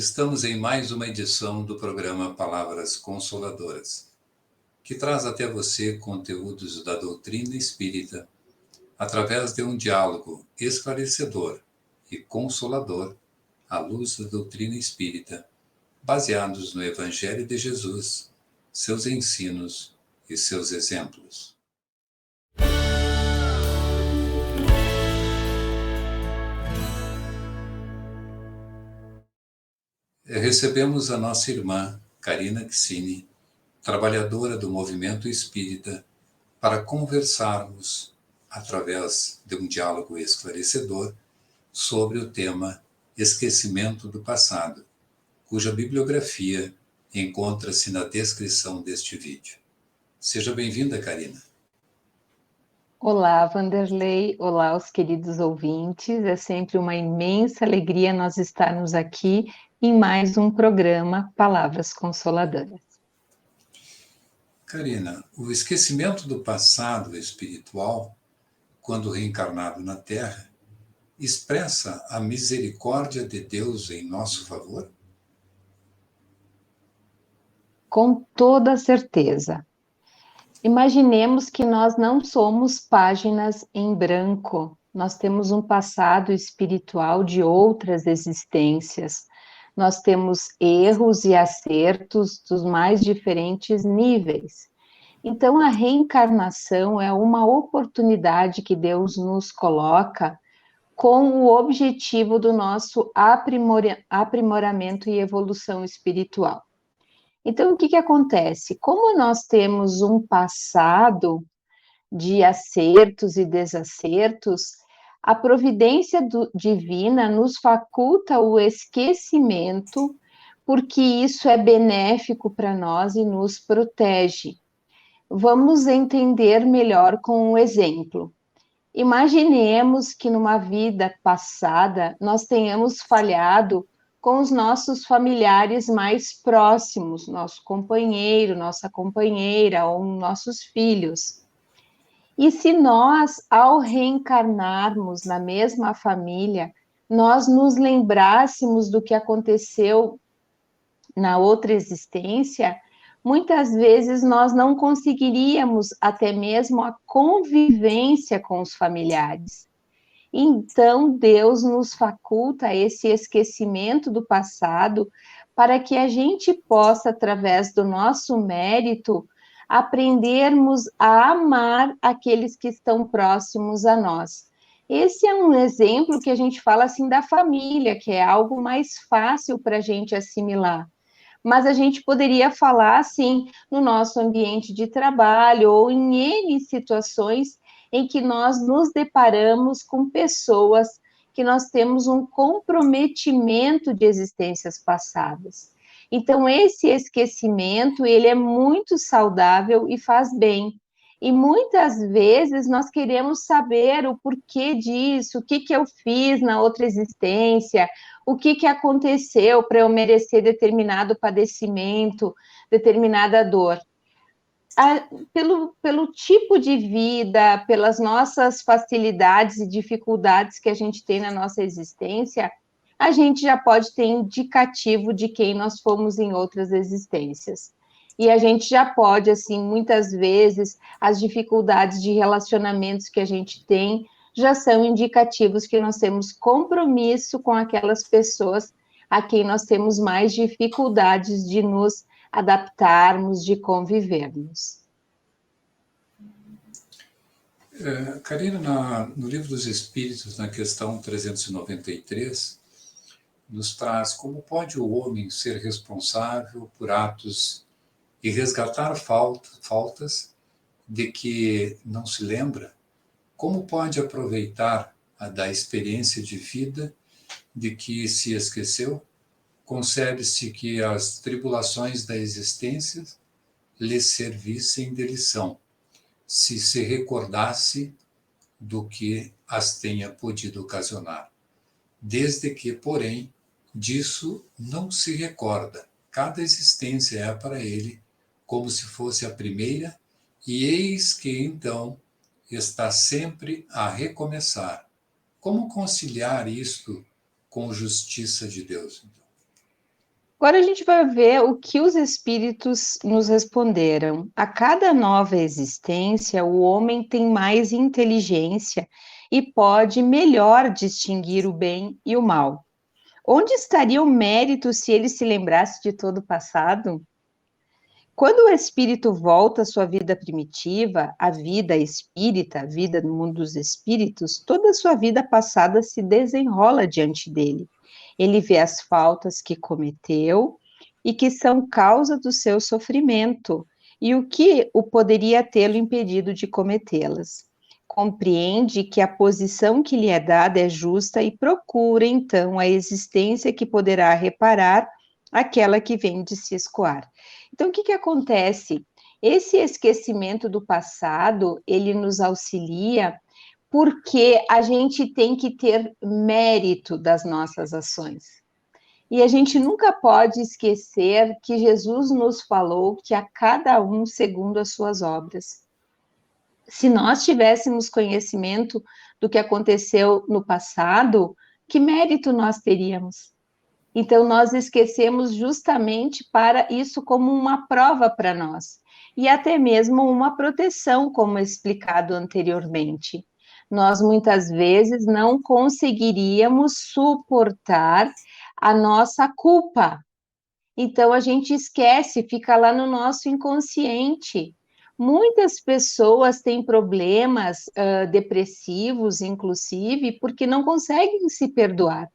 Estamos em mais uma edição do programa Palavras Consoladoras, que traz até você conteúdos da doutrina espírita através de um diálogo esclarecedor e consolador à luz da doutrina espírita, baseados no Evangelho de Jesus, seus ensinos e seus exemplos. Recebemos a nossa irmã, Karina Ksini, trabalhadora do movimento espírita, para conversarmos, através de um diálogo esclarecedor, sobre o tema Esquecimento do Passado, cuja bibliografia encontra-se na descrição deste vídeo. Seja bem-vinda, Karina. Olá, Vanderlei. Olá, os queridos ouvintes. É sempre uma imensa alegria nós estarmos aqui em mais um programa Palavras Consoladoras. Karina, o esquecimento do passado espiritual, quando reencarnado na Terra, expressa a misericórdia de Deus em nosso favor? Com toda certeza. Imaginemos que nós não somos páginas em branco. Nós temos um passado espiritual de outras existências. Nós temos erros e acertos dos mais diferentes níveis. Então, a reencarnação é uma oportunidade que Deus nos coloca com o objetivo do nosso aprimoramento e evolução espiritual. Então, o que acontece? Como nós temos um passado de acertos e desacertos, a providência divina nos faculta o esquecimento, porque isso é benéfico para nós e nos protege. Vamos entender melhor com um exemplo. Imaginemos que numa vida passada nós tenhamos falhado com os nossos familiares mais próximos, nosso companheiro, nossa companheira ou nossos filhos. E se nós, ao reencarnarmos na mesma família, nós nos lembrássemos do que aconteceu na outra existência, muitas vezes nós não conseguiríamos até mesmo a convivência com os familiares. Então, Deus nos faculta esse esquecimento do passado para que a gente possa, através do nosso mérito, aprendermos a amar aqueles que estão próximos a nós. Esse é um exemplo que a gente fala assim da família, que é algo mais fácil para a gente assimilar. Mas a gente poderia falar assim no nosso ambiente de trabalho ou em N situações em que nós nos deparamos com pessoas que nós temos um comprometimento de existências passadas. Então, esse esquecimento, ele é muito saudável e faz bem. E muitas vezes nós queremos saber o porquê disso, o que eu fiz na outra existência, o que aconteceu para eu merecer determinado padecimento, determinada dor. Pelo tipo de vida, pelas nossas facilidades e dificuldades que a gente tem na nossa existência, a gente já pode ter indicativo de quem nós fomos em outras existências. E a gente já pode, assim, muitas vezes, as dificuldades de relacionamentos que a gente tem já são indicativos que nós temos compromisso com aquelas pessoas a quem nós temos mais dificuldades de nos adaptarmos, de convivermos. Karina, no Livro dos Espíritos, na questão 393, nos traz como pode o homem ser responsável por atos e resgatar faltas de que não se lembra? Como pode aproveitar da experiência de vida de que se esqueceu? Concebe-se que as tribulações da existência lhe servissem de lição, se recordasse do que as tenha podido ocasionar. Desde que, porém, disso não se recorda. Cada existência é para ele como se fosse a primeira, e eis que então está sempre a recomeçar. Como conciliar isto com justiça de Deus? Então? Agora a gente vai ver o que os espíritos nos responderam. A cada nova existência, o homem tem mais inteligência e pode melhor distinguir o bem e o mal. Onde estaria o mérito se ele se lembrasse de todo o passado? Quando o espírito volta à sua vida primitiva, a vida espírita, a vida no mundo dos espíritos, toda a sua vida passada se desenrola diante dele. Ele vê as faltas que cometeu e que são causa do seu sofrimento e o que o poderia tê-lo impedido de cometê-las. Compreende que a posição que lhe é dada é justa e procura, então, a existência que poderá reparar aquela que vem de se escoar. Então, o que que acontece? Esse esquecimento do passado, ele nos auxilia porque a gente tem que ter mérito das nossas ações. E a gente nunca pode esquecer que Jesus nos falou que a cada um segundo as suas obras. Se nós tivéssemos conhecimento do que aconteceu no passado, que mérito nós teríamos? Então, nós esquecemos justamente para isso como uma prova para nós, e até mesmo uma proteção, como explicado anteriormente. Nós muitas vezes não conseguiríamos suportar a nossa culpa. Então, a gente esquece, fica lá no nosso inconsciente. Muitas pessoas têm problemas depressivos, inclusive, porque não conseguem se perdoar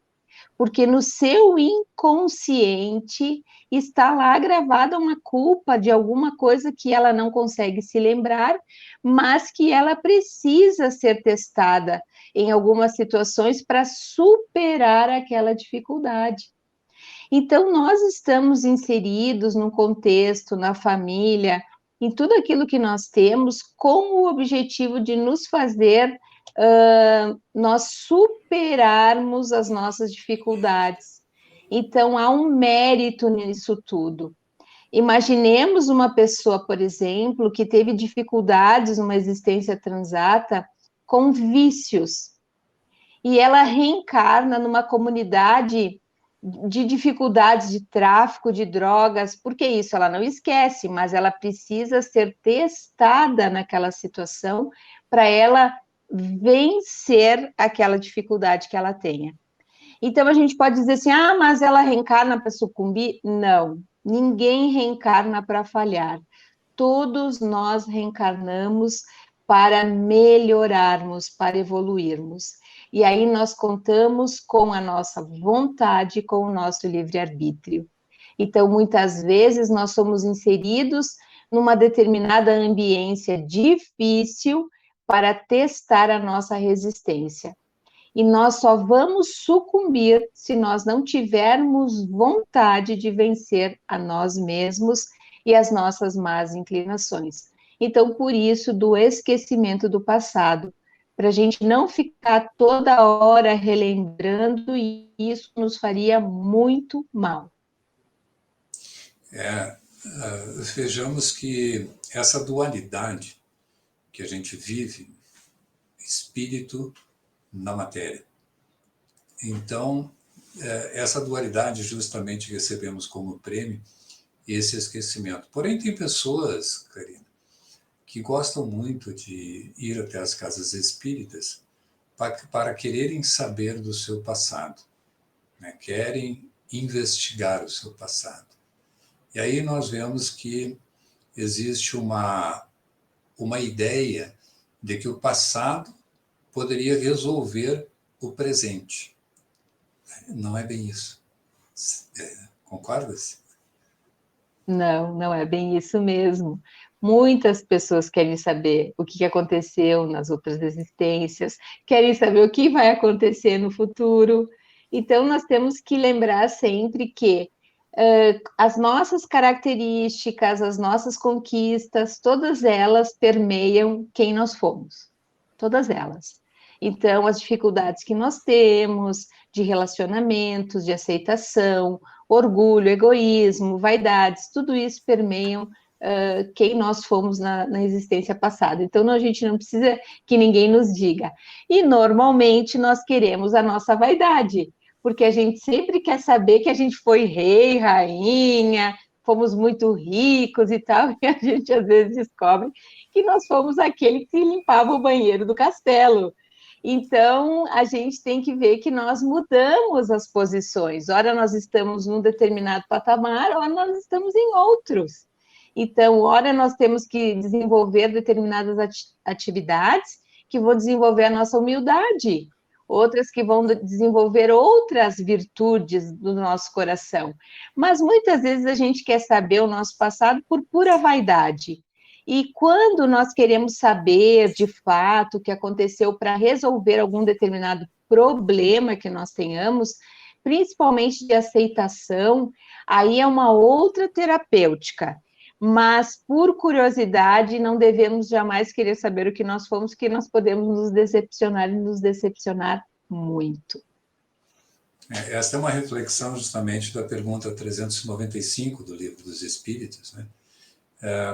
porque no seu inconsciente está lá gravada uma culpa de alguma coisa que ela não consegue se lembrar, mas que ela precisa ser testada em algumas situações para superar aquela dificuldade. Então, nós estamos inseridos no contexto, na família, em tudo aquilo que nós temos, com o objetivo de nos fazer nós superarmos as nossas dificuldades. Então, há um mérito nisso tudo. Imaginemos uma pessoa, por exemplo, que teve dificuldades numa existência transata com vícios, e ela reencarna numa comunidade de dificuldades de tráfico de drogas, porque isso ela não esquece, mas ela precisa ser testada naquela situação para ela vencer aquela dificuldade que ela tenha. Então a gente pode dizer assim: ah, mas ela reencarna para sucumbir? Não, ninguém reencarna para falhar. Todos nós reencarnamos para melhorarmos, para evoluirmos. E aí nós contamos com a nossa vontade, com o nosso livre-arbítrio. Então, muitas vezes, nós somos inseridos numa determinada ambiência difícil para testar a nossa resistência. E nós só vamos sucumbir se nós não tivermos vontade de vencer a nós mesmos e as nossas más inclinações. Então, por isso, do esquecimento do passado, para a gente não ficar toda hora relembrando, e isso nos faria muito mal. Vejamos que essa dualidade que a gente vive, espírito na matéria. Então, essa dualidade justamente recebemos como prêmio esse esquecimento. Porém, tem pessoas, Karina, que gostam muito de ir até as casas espíritas para quererem saber do seu passado, né? Querem investigar o seu passado. E aí nós vemos que existe uma ideia de que o passado poderia resolver o presente. Não é bem isso. Concordas? Não, não é bem isso mesmo. Muitas pessoas querem saber o que aconteceu nas outras existências, querem saber o que vai acontecer no futuro. Então, nós temos que lembrar sempre que as nossas características, as nossas conquistas, todas elas permeiam quem nós fomos. Todas elas. Então, as dificuldades que nós temos de relacionamentos, de aceitação, orgulho, egoísmo, vaidades, tudo isso permeiam quem nós fomos na existência passada. Então, a gente não precisa que ninguém nos diga. E, normalmente, nós queremos a nossa vaidade, porque a gente sempre quer saber que a gente foi rei, rainha, fomos muito ricos e tal, e a gente às vezes descobre que nós fomos aquele que limpava o banheiro do castelo. Então, a gente tem que ver que nós mudamos as posições. Ora, nós estamos num determinado patamar, ora, nós estamos em outros. Então, ora, nós temos que desenvolver determinadas atividades que vão desenvolver a nossa humildade, outras que vão desenvolver outras virtudes do nosso coração. Mas muitas vezes a gente quer saber o nosso passado por pura vaidade. E quando nós queremos saber de fato o que aconteceu para resolver algum determinado problema que nós tenhamos, principalmente de aceitação, aí é uma outra terapêutica. Mas, por curiosidade, não devemos jamais querer saber o que nós fomos, que nós podemos nos decepcionar e nos decepcionar muito. Esta é uma reflexão justamente da pergunta 395 do Livro dos Espíritos, né?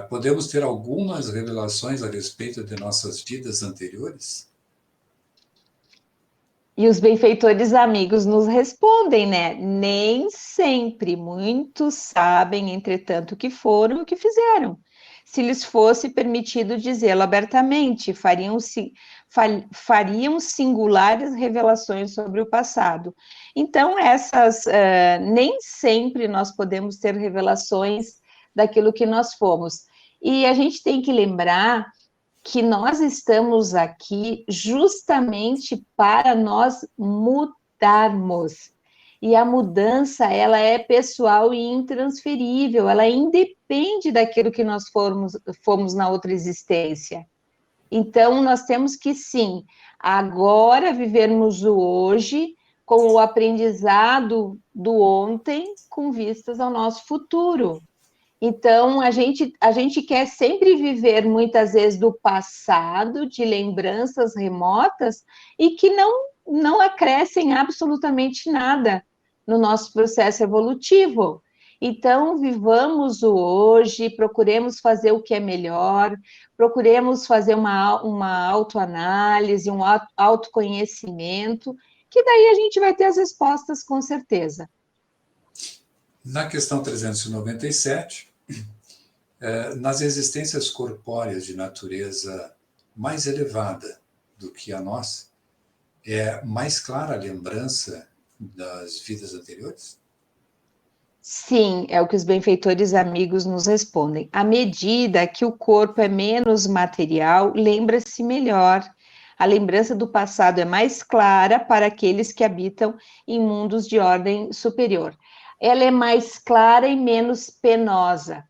Podemos ter algumas revelações a respeito de nossas vidas anteriores? E os benfeitores amigos nos respondem, né? Nem sempre, muitos sabem, entretanto, o que foram e o que fizeram. Se lhes fosse permitido dizê-lo abertamente, fariam singulares revelações sobre o passado. Então, nem sempre nós podemos ter revelações daquilo que nós fomos. E a gente tem que lembrar que nós estamos aqui justamente para nós mudarmos. E a mudança, ela é pessoal e intransferível, ela independe daquilo que nós fomos na outra existência. Então, nós temos que, sim, agora vivermos o hoje com o aprendizado do ontem com vistas ao nosso futuro. Então, a gente quer sempre viver, muitas vezes, do passado, de lembranças remotas, e que não acrescem absolutamente nada no nosso processo evolutivo. Então, vivamos o hoje, procuremos fazer o que é melhor, procuremos fazer uma autoanálise, um autoconhecimento, que daí a gente vai ter as respostas com certeza. Na questão 397, nas existências corpóreas de natureza mais elevada do que a nossa, é mais clara a lembrança das vidas anteriores? Sim, é o que os benfeitores amigos nos respondem. À medida que o corpo é menos material, lembra-se melhor. A lembrança do passado é mais clara para aqueles que habitam em mundos de ordem superior. Ela é mais clara e menos penosa.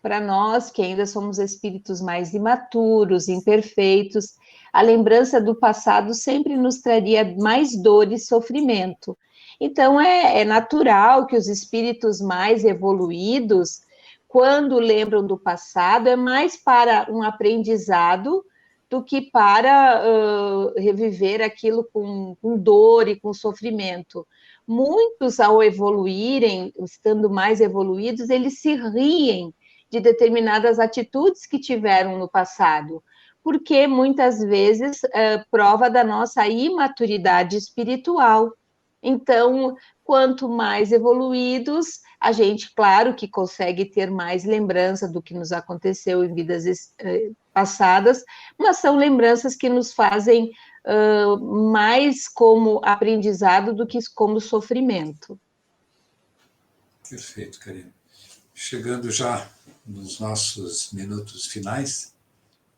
Para nós, que ainda somos espíritos mais imaturos, imperfeitos, a lembrança do passado sempre nos traria mais dor e sofrimento. Então, é natural que os espíritos mais evoluídos, quando lembram do passado, é mais para um aprendizado do que para reviver aquilo com dor e com sofrimento. Muitos, ao evoluírem, estando mais evoluídos, eles se riem de determinadas atitudes que tiveram no passado, porque muitas vezes prova da nossa imaturidade espiritual. Então, quanto mais evoluídos, a gente, claro, que consegue ter mais lembrança do que nos aconteceu em vidas passadas, mas são lembranças que nos fazem mais como aprendizado do que como sofrimento. Perfeito, Karina. Chegando já nos nossos minutos finais,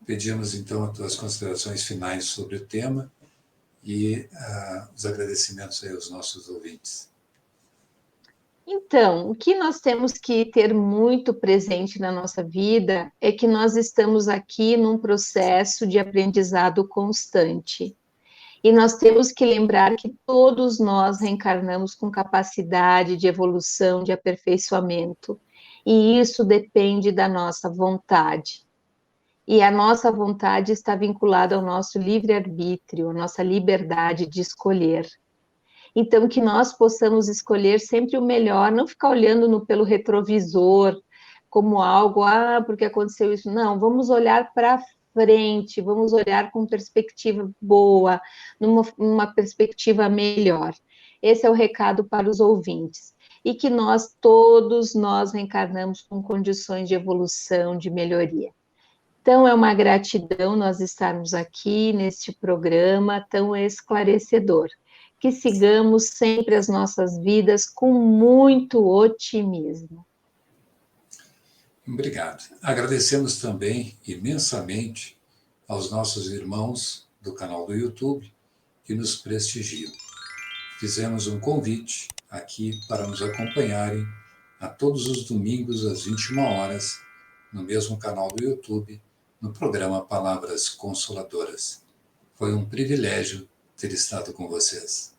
pedimos então as tuas considerações finais sobre o tema e os agradecimentos aí aos nossos ouvintes. Então, o que nós temos que ter muito presente na nossa vida é que nós estamos aqui num processo de aprendizado constante. E nós temos que lembrar que todos nós reencarnamos com capacidade de evolução, de aperfeiçoamento. E isso depende da nossa vontade. E a nossa vontade está vinculada ao nosso livre-arbítrio, à nossa liberdade de escolher. Então, que nós possamos escolher sempre o melhor, não ficar olhando pelo retrovisor como algo, porque aconteceu isso. Não, vamos olhar para frente, vamos olhar com perspectiva boa, numa perspectiva melhor. Esse é o recado para os ouvintes. E que todos nós reencarnamos com condições de evolução, de melhoria. Então, é uma gratidão nós estarmos aqui neste programa tão esclarecedor. Que sigamos sempre as nossas vidas com muito otimismo. Obrigado. Agradecemos também imensamente aos nossos irmãos do canal do YouTube que nos prestigiam. Fizemos um convite aqui para nos acompanharem a todos os domingos às 21 horas, no mesmo canal do YouTube, no programa Palavras Consoladoras. Foi um privilégio ter estado com vocês.